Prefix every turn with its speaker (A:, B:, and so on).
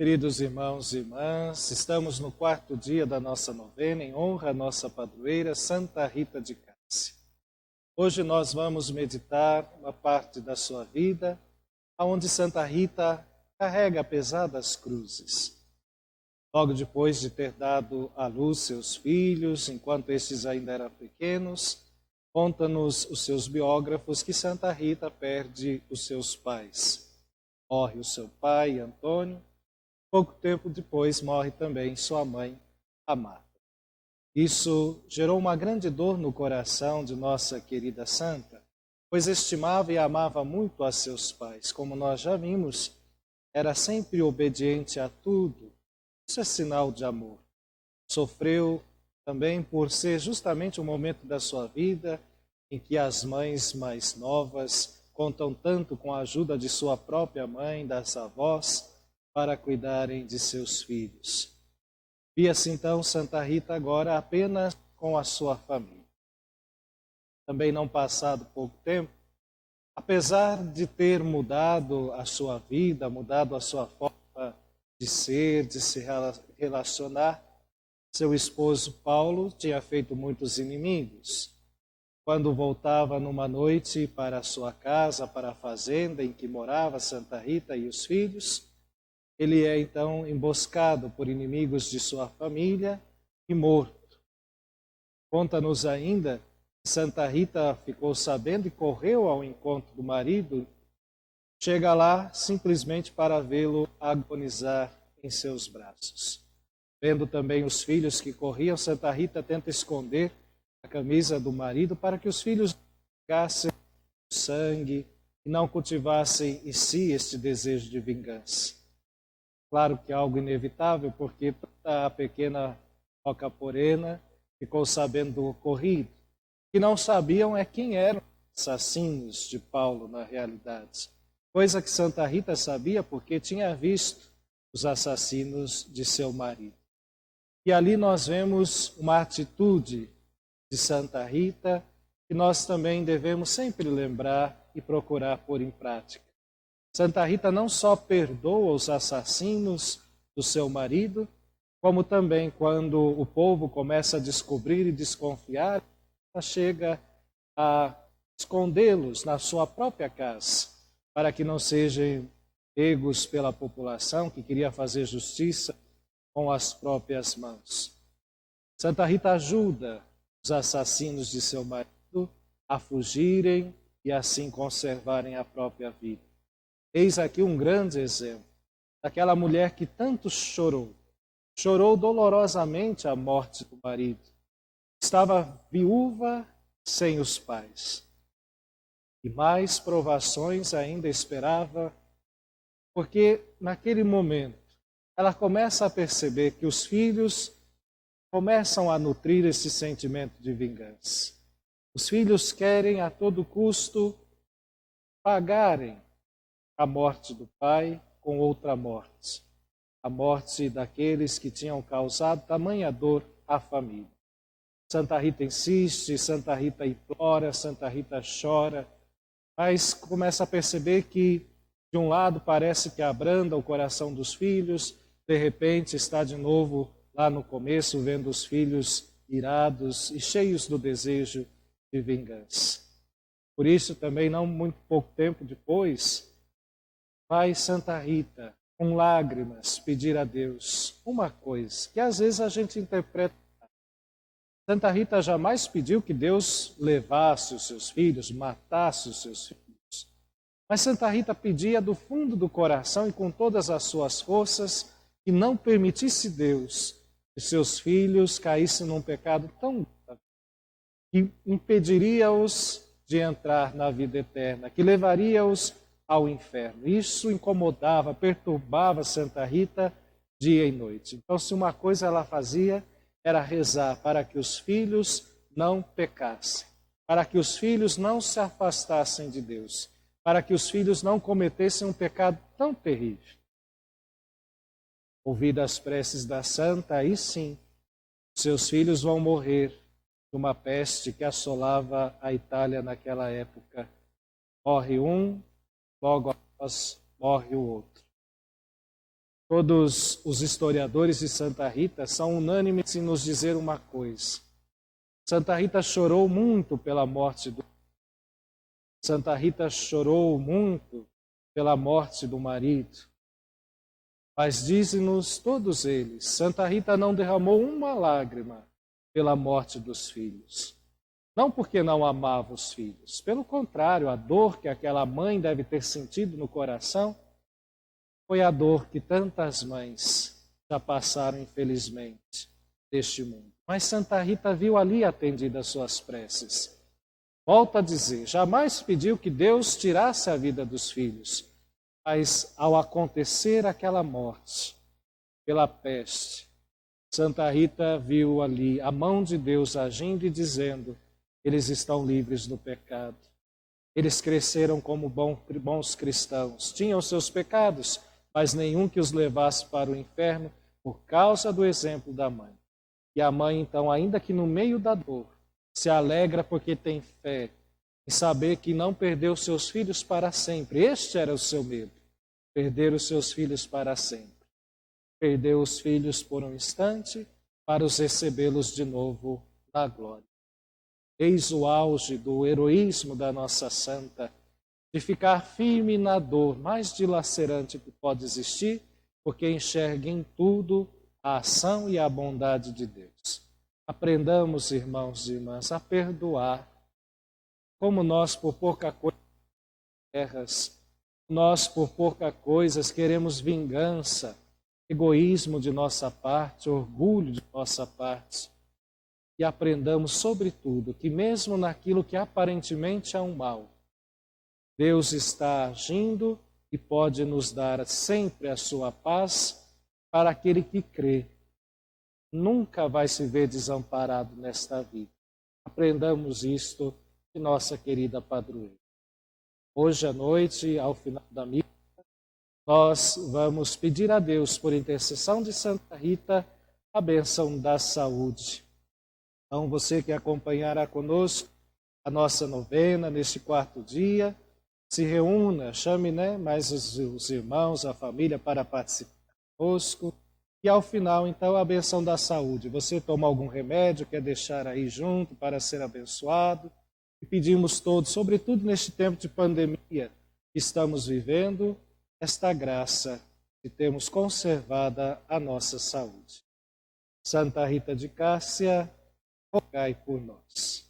A: Queridos irmãos e irmãs, estamos no quarto dia da nossa novena em honra à nossa padroeira Santa Rita de Cássia. Hoje nós vamos meditar uma parte da sua vida, onde Santa Rita carrega pesadas cruzes. Logo depois de ter dado à luz seus filhos, enquanto estes ainda eram pequenos, conta-nos os seus biógrafos que Santa Rita perde os seus pais. Morre o seu pai, Antônio. Pouco tempo depois morre também sua mãe, Amada. Isso gerou uma grande dor no coração de nossa querida santa, pois estimava e amava muito a seus pais. Como nós já vimos, era sempre obediente a tudo. Isso é sinal de amor. Sofreu também por ser justamente o momento da sua vida em que as mães mais novas contam tanto com a ajuda de sua própria mãe, das avós, para cuidarem de seus filhos. Via-se então Santa Rita agora apenas com a sua família. Também não passado pouco tempo, apesar de ter mudado a sua vida, mudado a sua forma de ser, de se relacionar, seu esposo Paulo tinha feito muitos inimigos. Quando voltava numa noite para a sua casa, para a fazenda em que morava Santa Rita e os filhos, ele é então emboscado por inimigos de sua família e morto. Conta-nos ainda que Santa Rita ficou sabendo e correu ao encontro do marido, chega lá simplesmente para vê-lo agonizar em seus braços. Vendo também os filhos que corriam, Santa Rita tenta esconder a camisa do marido para que os filhos não pegassem o sangue e não cultivassem em si este desejo de vingança. Claro que é algo inevitável, porque a pequena Roca Porena ficou sabendo do ocorrido. O que não sabiam é quem eram os assassinos de Paulo na realidade. Coisa que Santa Rita sabia porque tinha visto os assassinos de seu marido. E ali nós vemos uma atitude de Santa Rita que nós também devemos sempre lembrar e procurar pôr em prática. Santa Rita não só perdoa os assassinos do seu marido, como também quando o povo começa a descobrir e desconfiar, ela chega a escondê-los na sua própria casa, para que não sejam pegos pela população que queria fazer justiça com as próprias mãos. Santa Rita ajuda os assassinos de seu marido a fugirem e assim conservarem a própria vida. Eis aqui um grande exemplo daquela mulher que tanto chorou. Chorou dolorosamente a morte do marido. Estava viúva sem os pais. E mais provações ainda esperava, porque naquele momento ela começa a perceber que os filhos começam a nutrir esse sentimento de vingança. Os filhos querem a todo custo pagarem a morte do pai com outra morte. A morte daqueles que tinham causado tamanha dor à família. Santa Rita insiste, Santa Rita implora, Santa Rita chora, mas começa a perceber que, de um lado, parece que abranda o coração dos filhos, de repente está de novo lá no começo, vendo os filhos irados e cheios do desejo de vingança. Por isso, também, não muito pouco tempo depois, vai Santa Rita, com lágrimas, pedir a Deus uma coisa, que às vezes a gente interpreta. Santa Rita jamais pediu que Deus levasse os seus filhos, matasse os seus filhos. Mas Santa Rita pedia do fundo do coração e com todas as suas forças que não permitisse Deus que seus filhos caíssem num pecado tão grave, que impediria-os de entrar na vida eterna, que levaria-os ao inferno. Isso incomodava, perturbava Santa Rita dia e noite. Então, se uma coisa ela fazia, era rezar para que os filhos não pecassem, para que os filhos não se afastassem de Deus, para que os filhos não cometessem um pecado tão terrível. Ouvidas as preces da santa, aí sim, seus filhos vão morrer de uma peste que assolava a Itália naquela época. Morre um, logo após morre o outro. Todos os historiadores de Santa Rita são unânimes em nos dizer uma coisa. Santa Rita chorou muito pela morte do Santa Rita chorou muito pela morte do marido. Mas dizem-nos todos eles, Santa Rita não derramou uma lágrima pela morte dos filhos. Não porque não amava os filhos. Pelo contrário, a dor que aquela mãe deve ter sentido no coração foi a dor que tantas mães já passaram, infelizmente, deste mundo. Mas Santa Rita viu ali atendidas suas preces. Volto a dizer, jamais pediu que Deus tirasse a vida dos filhos, mas ao acontecer aquela morte pela peste, Santa Rita viu ali a mão de Deus agindo e dizendo, eles estão livres do pecado. Eles cresceram como bons cristãos, tinham seus pecados, mas nenhum que os levasse para o inferno por causa do exemplo da mãe. E a mãe, então, ainda que no meio da dor, se alegra porque tem fé em saber que não perdeu seus filhos para sempre. Este era o seu medo, perder os seus filhos para sempre. Perdeu os filhos por um instante para os recebê-los de novo na glória. Eis o auge do heroísmo da nossa santa, de ficar firme na dor mais dilacerante que pode existir, porque enxerga em tudo a ação e a bondade de Deus. Aprendamos, irmãos e irmãs, a perdoar, como nós por pouca coisa erras, nós por pouca coisa queremos vingança, egoísmo de nossa parte, orgulho de nossa parte. E aprendamos, sobretudo, que mesmo naquilo que aparentemente é um mal, Deus está agindo e pode nos dar sempre a sua paz para aquele que crê. Nunca vai se ver desamparado nesta vida. Aprendamos isto de nossa querida padroeira. Hoje à noite, ao final da missa, nós vamos pedir a Deus, por intercessão de Santa Rita, a bênção da saúde. Então, você que acompanhará conosco a nossa novena neste quarto dia, se reúna, chame mais os irmãos, a família para participar conosco. E ao final, então, a benção da saúde. Você toma algum remédio, quer deixar aí junto para ser abençoado? E pedimos todos, sobretudo neste tempo de pandemia que estamos vivendo, esta graça de termos conservada a nossa saúde. Santa Rita de Cássia, rogai por nós.